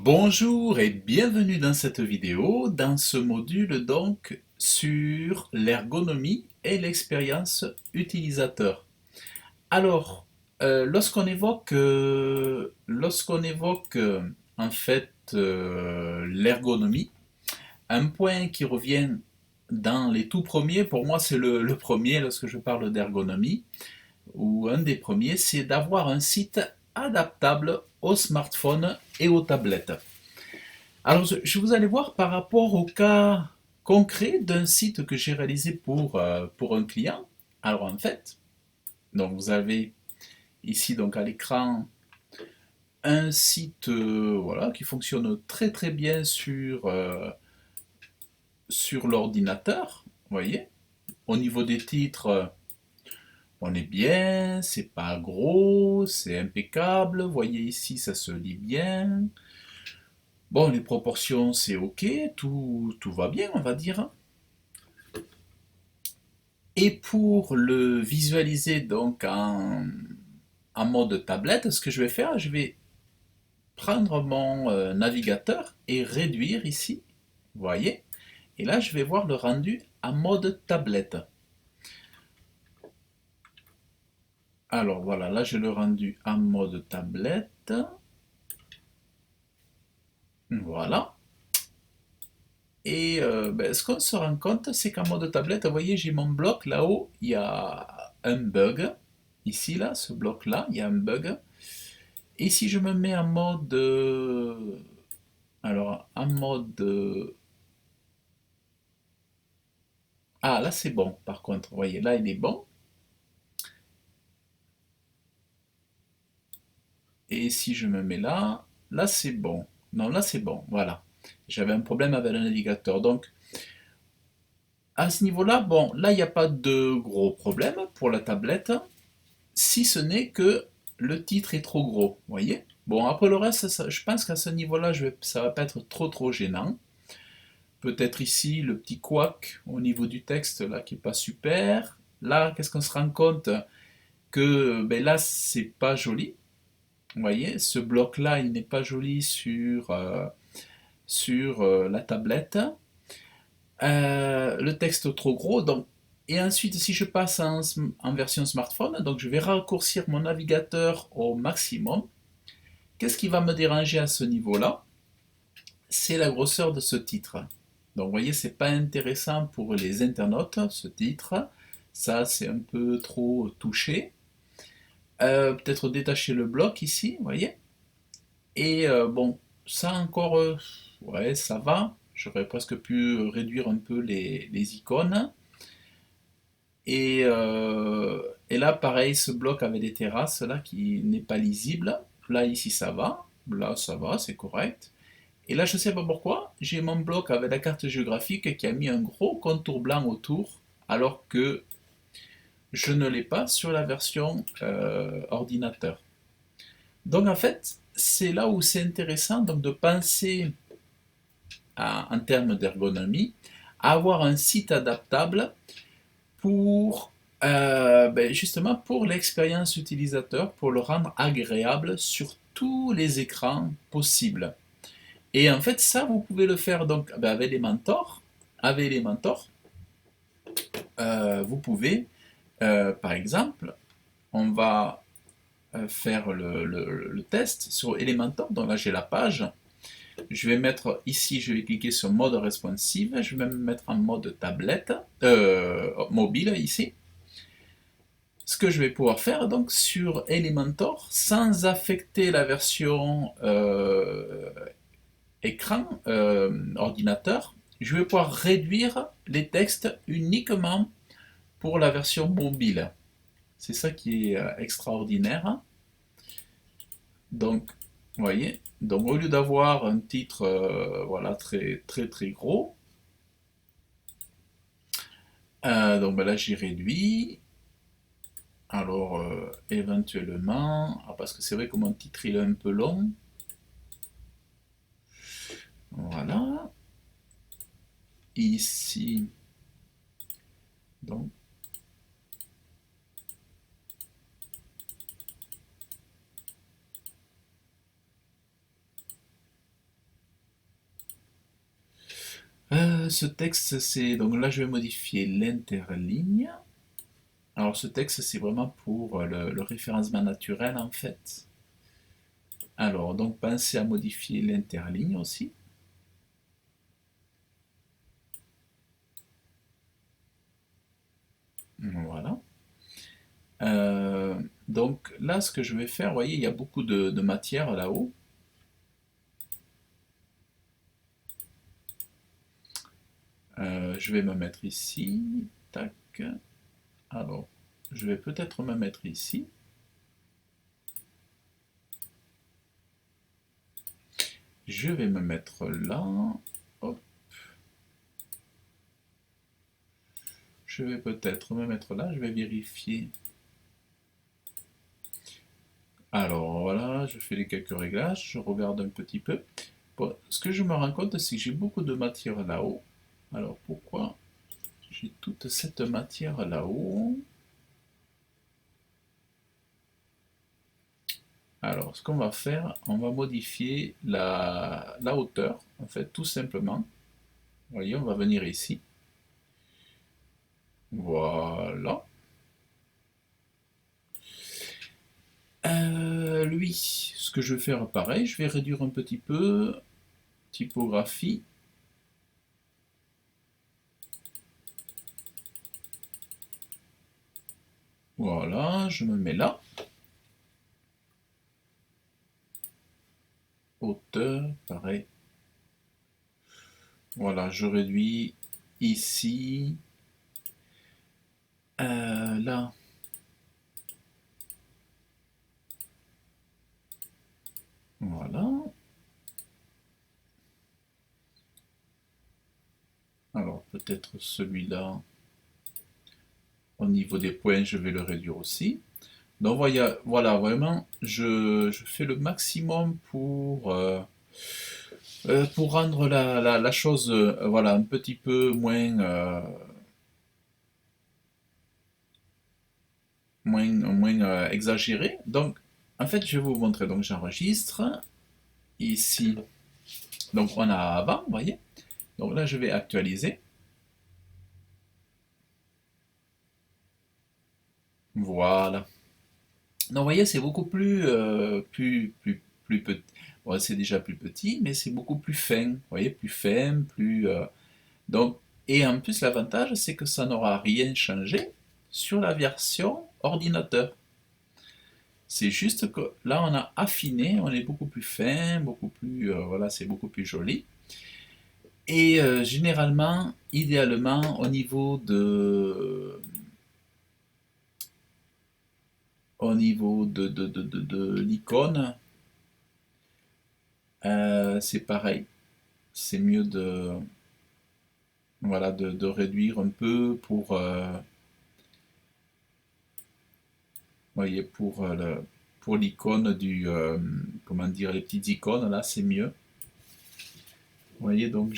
Bonjour et bienvenue dans cette vidéo, dans ce module donc sur l'ergonomie et l'expérience utilisateur. Alors, lorsqu'on évoque en fait l'ergonomie, un point qui revient dans les tout premiers, pour moi c'est le premier lorsque je parle d'ergonomie, ou un des premiers, c'est d'avoir un site adaptable au smartphone et aux tablettes. Alors, je vous allez voir par rapport au cas concret d'un site que j'ai réalisé pour un client. Alors, en fait, donc vous avez ici donc à l'écran un site voilà, qui fonctionne très très bien sur l'ordinateur. Vous voyez, au niveau des titres, on est bien, c'est pas gros, c'est impeccable. Vous voyez ici, ça se lit bien. Bon, les proportions, c'est ok, tout va bien, on va dire. Et pour le visualiser donc en mode tablette, ce que je vais faire, je vais prendre mon navigateur et réduire ici, vous voyez, et là je vais voir le rendu en mode tablette. Alors voilà, là j'ai le rendu en mode tablette, voilà. Et ce qu'on se rend compte, c'est qu'en mode tablette, vous voyez, j'ai mon bloc là-haut, il y a un bug. Ici, là, ce bloc-là, il y a un bug. Et si je me mets en mode... alors, en mode... ah, là, c'est bon, par contre. Vous voyez, là, il est bon. Et si je me mets là, là, c'est bon. Non, là, c'est bon. Voilà. J'avais un problème avec le navigateur. Donc, à ce niveau-là, bon, là, il n'y a pas de gros problème pour la tablette, si ce n'est que le titre est trop gros. Vous voyez? Bon, après le reste, je pense qu'à ce niveau-là, ça va pas être trop gênant. Peut-être ici le petit couac au niveau du texte là qui est pas super. Là, qu'est-ce qu'on se rend compte que ben là c'est pas joli. Vous voyez, ce bloc là il n'est pas joli sur la tablette. Le texte trop gros donc. Et ensuite, si je passe en version smartphone, donc je vais raccourcir mon navigateur au maximum. Qu'est-ce qui va me déranger à ce niveau-là? C'est la grosseur de ce titre. Donc vous voyez, c'est pas intéressant pour les internautes, ce titre. Ça, c'est un peu trop touché. Peut-être détacher le bloc ici, vous voyez. Et bon, ça encore, ouais, ça va. J'aurais presque pu réduire un peu les icônes. Et là, pareil, ce bloc avec des terrasses là qui n'est pas lisible. Là, ici, ça va. Là, ça va, c'est correct. Et là, je ne sais pas pourquoi, j'ai mon bloc avec la carte géographique qui a mis un gros contour blanc autour, alors que je ne l'ai pas sur la version ordinateur. Donc en fait, c'est là où c'est intéressant donc, de penser en termes d'ergonomie, à avoir un site adaptable pour justement pour l'expérience utilisateur, pour le rendre agréable sur tous les écrans possibles. Et en fait, ça, vous pouvez le faire donc avec les mentors. Avec les mentors, vous pouvez, par exemple, on va faire le test sur Elementor. Donc là, j'ai la page. Je vais mettre ici, je vais cliquer sur mode responsive. Je vais me mettre en mode tablette, mobile ici. Ce que je vais pouvoir faire donc sur Elementor, sans affecter la version écran ordinateur, je vais pouvoir réduire les textes uniquement pour la version mobile. C'est ça qui est extraordinaire. Donc, vous voyez, donc au lieu d'avoir un titre voilà, très gros, donc ben là j'ai réduit. Alors, éventuellement, parce que c'est vrai que mon titre il est un peu long. Voilà. Ici, donc, Ce texte, c'est... Donc là, je vais modifier l'interligne. Alors ce texte, c'est vraiment pour le référencement naturel, en fait. Alors, donc pensez à modifier l'interligne aussi. Voilà. Donc là, ce que je vais faire, vous voyez, il y a beaucoup de matière là-haut. Je vais me mettre ici. Tac. Alors, je vais peut-être me mettre ici. Je vais me mettre là. Hop. Je vais peut-être me mettre là. Je vais vérifier. Alors voilà, je fais les quelques réglages. Je regarde un petit peu. Bon, ce que je me rends compte, c'est que j'ai beaucoup de matière là-haut. Alors pourquoi j'ai toute cette matière là-haut? Alors, ce qu'on va faire, on va modifier la hauteur, en fait, tout simplement. Vous voyez, on va venir ici. Voilà. Lui, ce que je vais faire, pareil, je vais réduire un petit peu. Typographie. Voilà, je me mets là. Hauteur, pareil. Voilà, je réduis ici. Là. Voilà. Alors peut-être celui-là, au niveau des points, je vais le réduire aussi. Donc voilà, vraiment, je fais le maximum pour rendre la chose voilà, un petit peu moins exagérée. Donc, en fait, je vais vous montrer. Donc, j'enregistre ici. Donc, on a avant, vous voyez. Donc là, je vais actualiser. Voilà. Donc, vous voyez, c'est beaucoup plus petit. Bon, c'est déjà plus petit, mais c'est beaucoup plus fin. Vous voyez, plus fin, plus. Donc, et en plus, l'avantage, c'est que ça n'aura rien changé sur la version ordinateur. C'est juste que là, on a affiné, on est beaucoup plus fin, beaucoup plus. Voilà, c'est beaucoup plus joli. Et généralement, idéalement, au niveau de l'icône, c'est pareil. C'est mieux voilà, de réduire un peu voyez, pour l'icône comment dire, les petites icônes, là, c'est mieux. Vous voyez, donc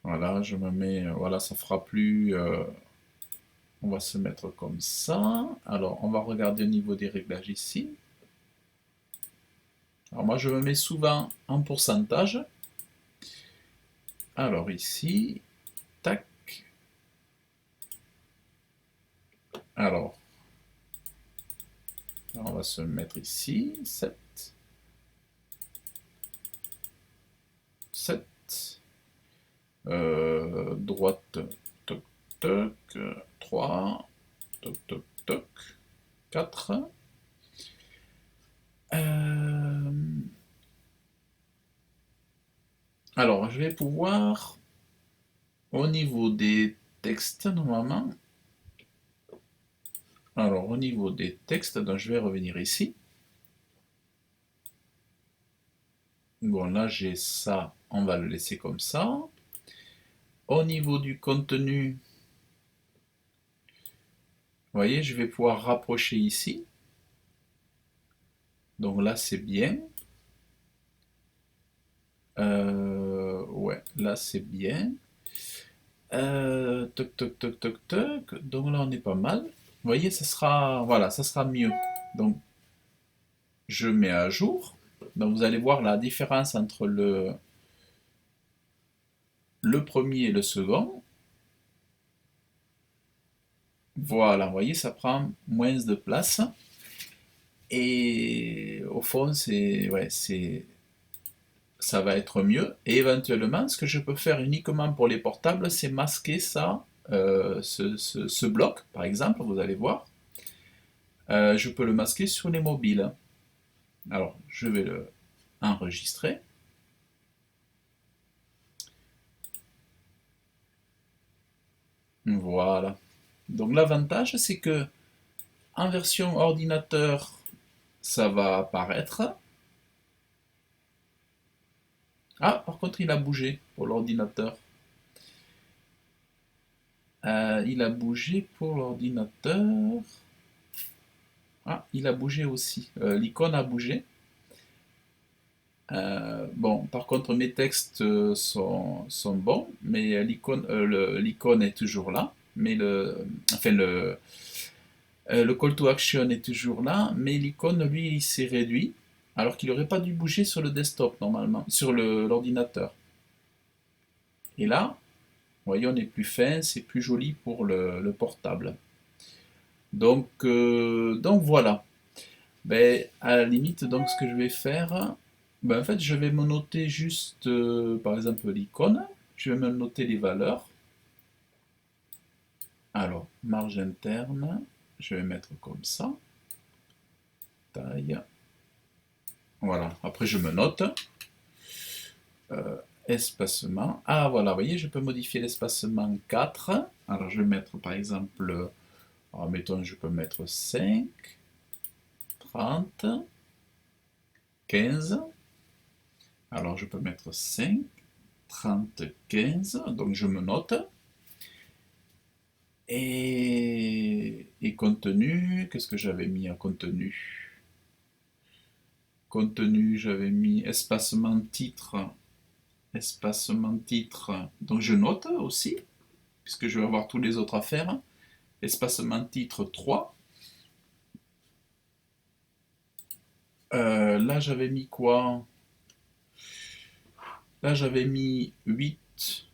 voilà, je me mets, voilà, ça fera plus, on va se mettre comme ça. Alors, on va regarder au niveau des réglages ici. Alors moi, je me mets souvent en pourcentage. Alors ici, tac. Alors, on va se mettre ici, 7, 7, droite, toc, toc, 3, toc, toc, toc, 4. Alors, je vais pouvoir, au niveau des textes, normalement, alors au niveau des textes, donc je vais revenir ici. Bon, là j'ai ça, on va le laisser comme ça. Au niveau du contenu, vous voyez, je vais pouvoir rapprocher ici. Donc là, c'est bien. Ouais, là, c'est bien. Toc, toc, toc, toc, toc. Donc là, on est pas mal. Vous voyez, voilà, ça sera mieux. Donc, je mets à jour. Donc, vous allez voir la différence entre le premier et le second. Voilà, vous voyez, ça prend moins de place. Et au fond, ça va être mieux. Et éventuellement, ce que je peux faire uniquement pour les portables, c'est masquer ça, ce bloc, par exemple, vous allez voir. Je peux le masquer sur les mobiles. Alors, je vais le enregistrer. Voilà. Donc l'avantage, c'est que en version ordinateur, ça va apparaître. Ah, par contre, il a bougé pour l'ordinateur. Il a bougé pour l'ordinateur. Ah, il a bougé aussi. L'icône a bougé. Bon, par contre, mes textes sont bons, mais l'icône est toujours là. Mais le call to action est toujours là, mais l'icône, lui, il s'est réduit, alors qu'il n'aurait pas dû bouger sur le desktop normalement, sur l'ordinateur. Et là, vous voyez, on est plus fin, c'est plus joli pour le portable. Donc voilà. Ben, à la limite, donc ce que je vais faire, ben, en fait, je vais me noter juste, par exemple, l'icône. Je vais me noter les valeurs. Alors, marge interne, je vais mettre comme ça. Taille. Voilà. Après, je me note. Espacement. Ah, voilà, vous voyez, je peux modifier l'espacement 4. Alors, je vais mettre, par exemple, mettons, je peux mettre 5, 30, 15. Alors, je peux mettre 5, 30, 15. Donc, je me note. Et contenu, qu'est-ce que j'avais mis à contenu? Contenu, j'avais mis espacement titre. Espacement titre. Donc, je note aussi, puisque je vais avoir tous les autres à faire. Espacement titre 3. Là, j'avais mis quoi? Là, j'avais mis 8,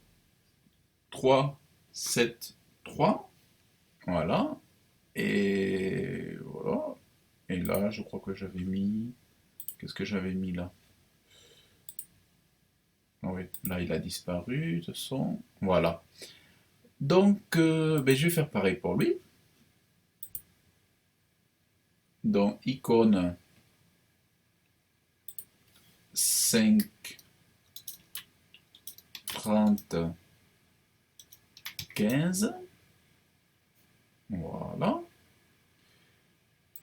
3, 7, 3. Voilà. Et voilà. Et là, je crois que j'avais mis. Qu'est-ce que j'avais mis là? Oui, là, il a disparu, de toute façon. Voilà. Donc, ben, je vais faire pareil pour lui. Donc, icône 5, 30, 15. Voilà.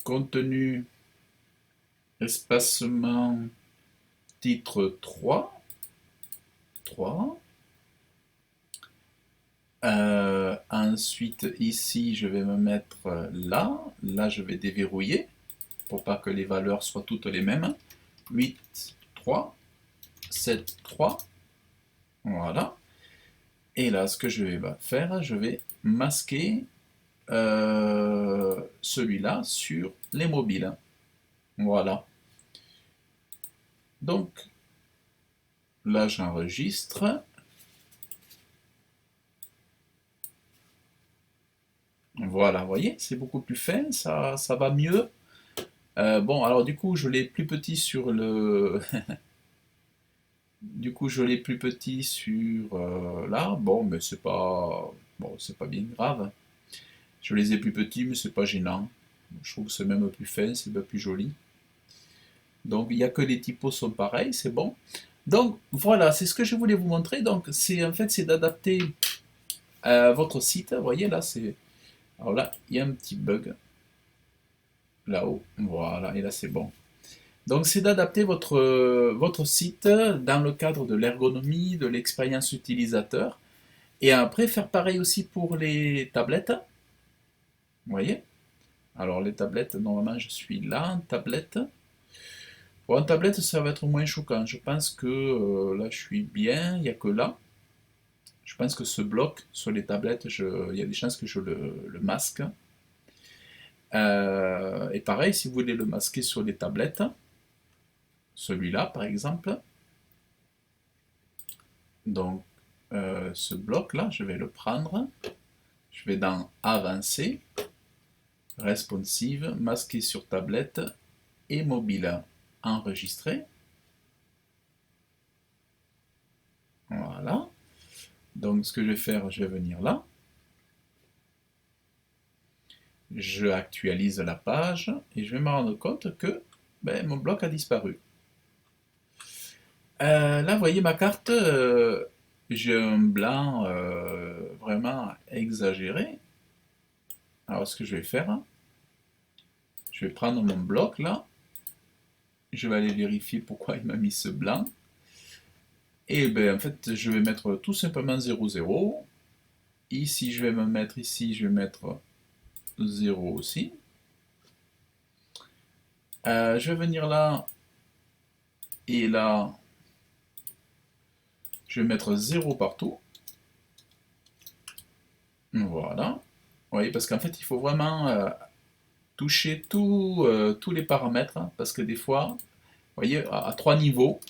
Contenu, espacement, titre 3. 3. Ensuite, ici, je vais me mettre là. Là, je vais déverrouiller pour pas que les valeurs soient toutes les mêmes. 8, 3, 7, 3. Voilà. Et là, ce que je vais faire, je vais masquer celui-là sur les mobiles. Voilà. Donc, là, j'enregistre. Voilà, vous voyez, c'est beaucoup plus fin, ça va mieux. Bon, alors du coup, je l'ai plus petit sur le... Du coup, je l'ai plus petit sur là. Bon, mais c'est pas bien grave. Je les ai plus petits, mais c'est pas gênant. Je trouve que c'est même plus fin, c'est bien plus joli. Donc, il n'y a que les typos sont pareils, c'est bon. Donc, voilà, c'est ce que je voulais vous montrer. Donc, c'est d'adapter votre site. Vous voyez, là, c'est... Alors là, il y a un petit bug. Là-haut. Voilà, et là, c'est bon. Donc, c'est d'adapter votre site dans le cadre de l'ergonomie, de l'expérience utilisateur. Et après, faire pareil aussi pour les tablettes. Vous voyez? Alors, les tablettes, normalement, je suis là, en tablette. Pour une tablette, ça va être moins choquant. Je pense que là, je suis bien, il n'y a que là. Je pense que ce bloc sur les tablettes, il y a des chances que je le masque. Et pareil, si vous voulez le masquer sur les tablettes, celui-là par exemple, donc ce bloc-là, je vais le prendre. Je vais dans Avancer, Responsive, Masquer sur tablette et mobile. Enregistrer. Voilà. Donc ce que je vais faire, je vais venir là. Je actualise la page et je vais me rendre compte que mon bloc a disparu. Là, vous voyez ma carte, j'ai un blanc vraiment exagéré. Alors, ce que je vais faire, je vais prendre mon bloc là, je vais aller vérifier pourquoi il m'a mis ce blanc. Et en fait, je vais mettre tout simplement 0, 0. Ici, je vais me mettre ici, je vais mettre 0 aussi. Je vais venir là, et là, je vais mettre 0 partout. Voilà. Vous voyez, parce qu'en fait, il faut vraiment toucher tous les paramètres, hein, parce que des fois, vous voyez, à 3 niveaux,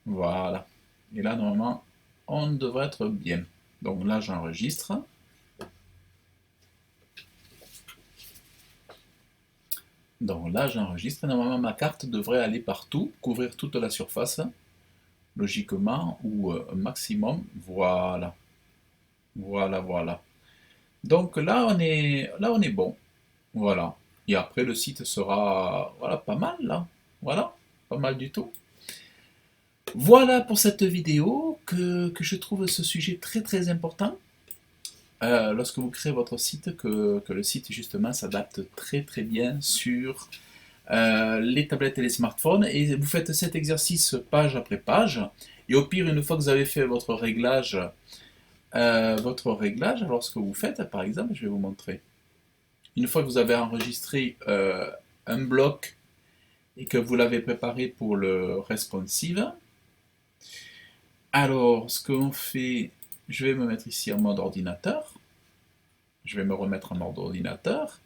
voilà. Et là, normalement, on devrait être bien. Donc là, j'enregistre. Donc là, j'enregistre. Normalement, ma carte devrait aller partout, couvrir toute la surface, logiquement, ou un maximum. Voilà. Voilà, voilà. Donc là, on est bon. Voilà. Et après, le site sera, voilà, pas mal, là. Voilà, pas mal du tout. Voilà pour cette vidéo que je trouve ce sujet très très important. Lorsque vous créez votre site, que le site justement s'adapte très très bien sur les tablettes et les smartphones. Et vous faites cet exercice page après page. Et au pire, une fois que vous avez fait votre réglage, alors ce que vous faites, par exemple, je vais vous montrer. Une fois que vous avez enregistré un bloc et que vous l'avez préparé pour le responsive, alors ce qu'on fait, je vais me mettre ici en mode ordinateur. Je vais me remettre en mode ordinateur.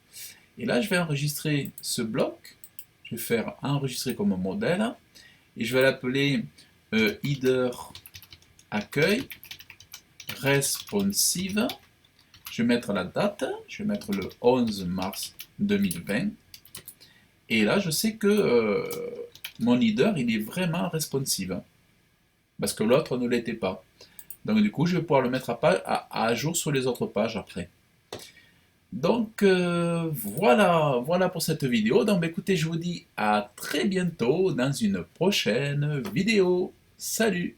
Et là, je vais enregistrer ce bloc. Je vais faire enregistrer comme modèle. Et je vais l'appeler header accueil responsive. Je vais mettre la date. Je vais mettre le 11 mars 2020. Et là, je sais que mon header, il est vraiment responsive. Parce que l'autre ne l'était pas. Donc du coup, je vais pouvoir le mettre à jour sur les autres pages après. Donc voilà pour cette vidéo. Donc écoutez, je vous dis à très bientôt dans une prochaine vidéo. Salut!